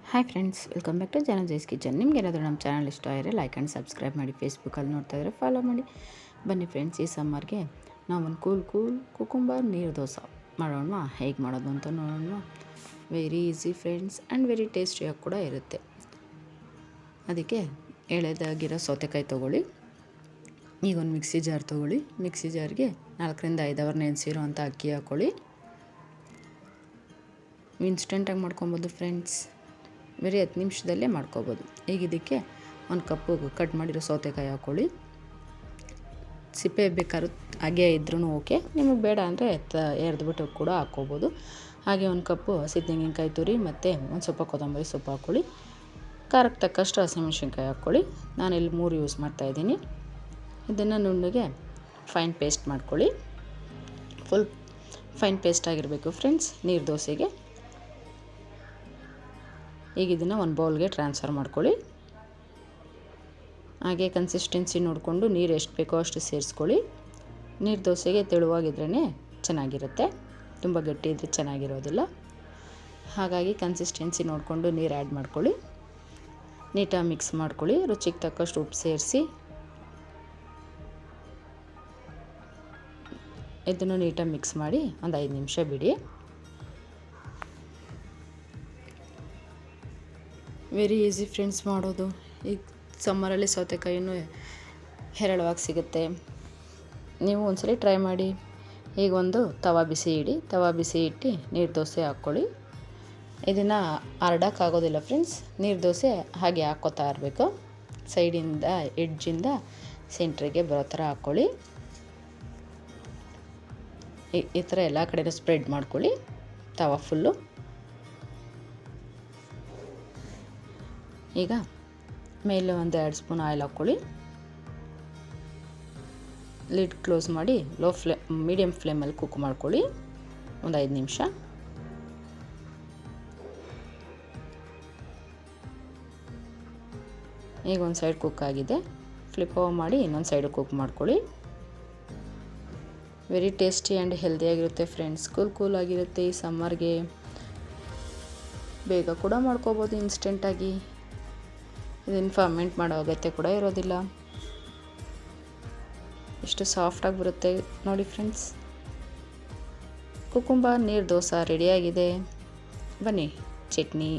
Hi friends, welcome back to ಜನಜೈಸ್ kitchen. ನಿಮ್ಗೇನಾದರೂ ನಮ್ಮ ಚಾನಲ್ ಇಷ್ಟ ಆಗಿದ್ರೆ ಲೈಕ್ ಆ್ಯಂಡ್ ಸಬ್ಸ್ಕ್ರೈಬ್ ಮಾಡಿ. ಫೇಸ್ಬುಕ್ಕಲ್ಲಿ ನೋಡ್ತಾ ಇದ್ದರೆ ಫಾಲೋ ಮಾಡಿ. ಬನ್ನಿ ಫ್ರೆಂಡ್ಸ್, ಈ ಸಮ್ಮರ್ಗೆ ನಾವೊಂದು ಕೂಲ್ ಕುಕುಂಬರ್ ನೀರು ದೋಸೆ ಮಾಡೋಣ. ಹೇಗೆ ಮಾಡೋದು ಅಂತ ನೋಡೋಣ. Very easy friends and very ಟೇಸ್ಟಿಯಾಗಿ ಕೂಡ ಇರುತ್ತೆ. ಅದಕ್ಕೆ ಎಳೆದಾಗಿರೋ ಸೌತೆಕಾಯಿ ತೊಗೊಳ್ಳಿ. ಈಗ ಒಂದು ಮಿಕ್ಸಿ ಜಾರ್ ತೊಗೊಳ್ಳಿ. ಮಿಕ್ಸಿ ಜಾರ್ಗೆ 4ರಿಂದ 5 ಅವರ್ ನೆನೆಸಿರೋ ಅಂಥ ಅಕ್ಕಿ ಹಾಕ್ಕೊಳ್ಳಿ. ಇನ್ಸ್ಟೆಂಟಾಗಿ ಮಾಡ್ಕೊಬೋದು ಫ್ರೆಂಡ್ಸ್. ಬರೀ 10 ನಿಮಿಷದಲ್ಲೇ ಮಾಡ್ಕೋಬೋದು. ಈಗ ಇದಕ್ಕೆ ಒಂದು ಕಪ್ಪು ಕಟ್ ಮಾಡಿರೋ ಸೌತೆಕಾಯಿ ಹಾಕ್ಕೊಳ್ಳಿ. ಸಿಪ್ಪೆ ಬೇಕಾದ್ರೂ ಹಾಗೆ ಇದ್ರೂ ಓಕೆ, ನಿಮಗೆ ಬೇಡ ಅಂದರೆ ಎರೆದ್ಬಿಟ್ಟು ಕೂಡ ಹಾಕ್ಕೋಬೋದು. ಹಾಗೆ ಒಂದು ಕಪ್ಪು ಹಸಿ ತೆಂಗಿನಕಾಯಿ ತುರಿ ಮತ್ತು ಒಂದು ಸ್ವಲ್ಪ ಕೊತ್ತಂಬರಿ ಸೊಪ್ಪು ಹಾಕ್ಕೊಳ್ಳಿ. ಖಾರಕ್ಕೆ ತಕ್ಕಷ್ಟು ಹಸಿಮೆಣ್ಸಿನ್ಕಾಯಿ ಹಾಕ್ಕೊಳ್ಳಿ. ನಾನಿಲ್ಲಿ 3 ಯೂಸ್ ಮಾಡ್ತಾಯಿದ್ದೀನಿ. ಇದನ್ನು ನುಣ್ಣಗೆ ಫೈನ್ ಪೇಸ್ಟ್ ಮಾಡ್ಕೊಳ್ಳಿ. ಫುಲ್ ಫೈನ್ ಪೇಸ್ಟ್ ಆಗಿರಬೇಕು ಫ್ರೆಂಡ್ಸ್ ನೀರು ದೋಸೆಗೆ. ಈಗ ಇದನ್ನು ಒಂದು ಬೌಲ್ಗೆ ಟ್ರಾನ್ಸ್ಫರ್ ಮಾಡ್ಕೊಳ್ಳಿ. ಹಾಗೆ ಕನ್ಸಿಸ್ಟೆನ್ಸಿ ನೋಡಿಕೊಂಡು ನೀರು ಎಷ್ಟು ಬೇಕೋ ಅಷ್ಟು ಸೇರಿಸ್ಕೊಳ್ಳಿ. ನೀರು ದೋಸೆಗೆ ತೆಳುವಾಗಿದ್ರೇ ಚೆನ್ನಾಗಿರುತ್ತೆ, ತುಂಬ ಗಟ್ಟಿ ಇದ್ದರೆ ಚೆನ್ನಾಗಿರೋದಿಲ್ಲ. ಹಾಗಾಗಿ ಕನ್ಸಿಸ್ಟೆನ್ಸಿ ನೋಡಿಕೊಂಡು ನೀರು ಆ್ಯಡ್ ಮಾಡ್ಕೊಳ್ಳಿ. ನೀಟಾಗಿ ಮಿಕ್ಸ್ ಮಾಡ್ಕೊಳ್ಳಿ. ರುಚಿಗೆ ತಕ್ಕಷ್ಟು ಉಪ್ಪು ಸೇರಿಸಿ ಇದನ್ನು ನೀಟಾಗಿ ಮಿಕ್ಸ್ ಮಾಡಿ ಒಂದು 5 ನಿಮಿಷ ಬಿಡಿ. ವೆರಿ ಈಸಿ ಫ್ರೆಂಡ್ಸ್ ಮಾಡೋದು. ಈಗ ಸಮ್ಮರಲ್ಲಿ ಸೌತೆಕಾಯಿನೂ ಹೇರಳವಾಗಿ ಸಿಗುತ್ತೆ. ನೀವು ಒಂದ್ಸಲ ಟ್ರೈ ಮಾಡಿ. ಈಗ ಒಂದು ತವಾ ಬಿಸಿ ಇಡಿ. ತವಾ ಬಿಸಿ ಇಟ್ಟು ನೀರು ದೋಸೆ ಹಾಕ್ಕೊಳ್ಳಿ. ಇದನ್ನು ಹರಡೋಕ್ಕಾಗೋದಿಲ್ಲ ಫ್ರೆಂಡ್ಸ್. ನೀರು ದೋಸೆ ಹಾಗೆ ಹಾಕ್ಕೋತಾ ಇರಬೇಕು. ಸೈಡಿಂದ ಎಡ್ಜಿಂದ ಸೆಂಟ್ರಿಗೆ ಬರೋ ಥರ ಹಾಕ್ಕೊಳ್ಳಿ. ಈ ಥರ ಎಲ್ಲ ಕಡೆಯೂ ಸ್ಪ್ರೆಡ್ ಮಾಡ್ಕೊಳ್ಳಿ ತವಾ ಫುಲ್ಲು. ಈಗ ಮೇಲೆ ಒಂದು 2 ಸ್ಪೂನ್ ಆಯಿಲ್ ಹಾಕ್ಕೊಳ್ಳಿ. ಲಿಡ್ ಕ್ಲೋಸ್ ಮಾಡಿ ಮೀಡಿಯಮ್ ಫ್ಲೇಮಲ್ಲಿ ಕುಕ್ ಮಾಡ್ಕೊಳ್ಳಿ ಒಂದು 5 ನಿಮಿಷ. ಈಗ ಒಂದು ಸೈಡ್ ಕುಕ್ ಆಗಿದೆ. ಫ್ಲಿಪ್ ಓವರ್ ಮಾಡಿ ಇನ್ನೊಂದು ಸೈಡು ಕುಕ್ ಮಾಡ್ಕೊಳ್ಳಿ. ವೆರಿ ಟೇಸ್ಟಿ ಆ್ಯಂಡ್ ಹೆಲ್ದಿಯಾಗಿರುತ್ತೆ ಫ್ರೆಂಡ್ಸ್. ಕೂಲ್ ಆಗಿರುತ್ತೆ. ಈ ಸಮ್ಮರ್ಗೆ ಬೇಗ ಕೂಡ ಮಾಡ್ಕೋಬೋದು ಇನ್ಸ್ಟೆಂಟಾಗಿ. ಇದನ್ನು ಫರ್ಮೆಂಟ್ ಮಾಡೋ ಅಗತ್ಯ ಕೂಡ ಇರೋದಿಲ್ಲ. ಎಷ್ಟು ಸಾಫ್ಟಾಗಿ ಬರುತ್ತೆ ನೋಡಿ ಫ್ರೆಂಡ್ಸ್. ಕುಕುಂಬರ್ ನೀರು ದೋಸೆ ರೆಡಿಯಾಗಿದೆ. ಬನ್ನಿ ಚಟ್ನಿ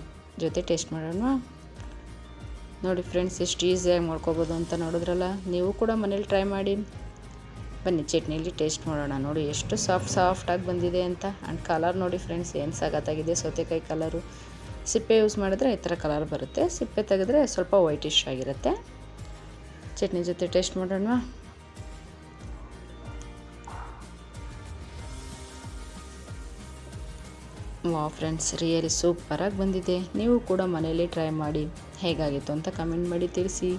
ಜೊತೆ ಟೇಸ್ಟ್ ಮಾಡೋಣ. ನೋಡಿ ಫ್ರೆಂಡ್ಸ್, ಎಷ್ಟು ಈಸಿಯಾಗಿ ಮಾಡ್ಕೋಬೋದು ಅಂತ ನೋಡಿದ್ರಲ್ಲ. ನೀವು ಕೂಡ ಮನೇಲಿ ಟ್ರೈ ಮಾಡಿ. ಬನ್ನಿ ಚಟ್ನಿಲಿ ಟೇಸ್ಟ್ ಮಾಡೋಣ. ನೋಡಿ ಎಷ್ಟು ಸಾಫ್ಟಾಗಿ ಬಂದಿದೆ ಅಂತ. ಆ್ಯಂಡ್ ಕಲರ್ ನೋಡಿ ಫ್ರೆಂಡ್ಸ್, ಏನು ಸಖತ್ತಾಗಿದೆ ಸೌತೆಕಾಯಿ ಕಲರು. ಸಿಪ್ಪೆ ಯೂಸ್ ಮಾಡಿದ್ರೆ ಈ ಥರ ಕಲರ್ ಬರುತ್ತೆ. ಸಿಪ್ಪೆ ತೆಗೆದ್ರೆ ಸ್ವಲ್ಪ ವೈಟಿಶ್ ಆಗಿರುತ್ತೆ. ಚಟ್ನಿ ಜೊತೆ ಟೇಸ್ಟ್ ಮಾಡೋಣ. ವಾವ್ ಫ್ರೆಂಡ್ಸ್, ರಿಯಲಿ ಸೂಪರಾಗಿ ಬಂದಿದೆ. ನೀವು ಕೂಡ ಮನೆಯಲ್ಲಿ ಟ್ರೈ ಮಾಡಿ. ಹೇಗಾಗಿತ್ತು ಅಂತ ಕಮೆಂಟ್ ಮಾಡಿ ತಿಳಿಸಿ.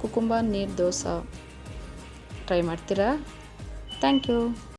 ಕುಕುಂಬರ್ ನೀರು ದೋಸೆ ಟ್ರೈ ಮಾಡ್ತೀರಾ? Thank you.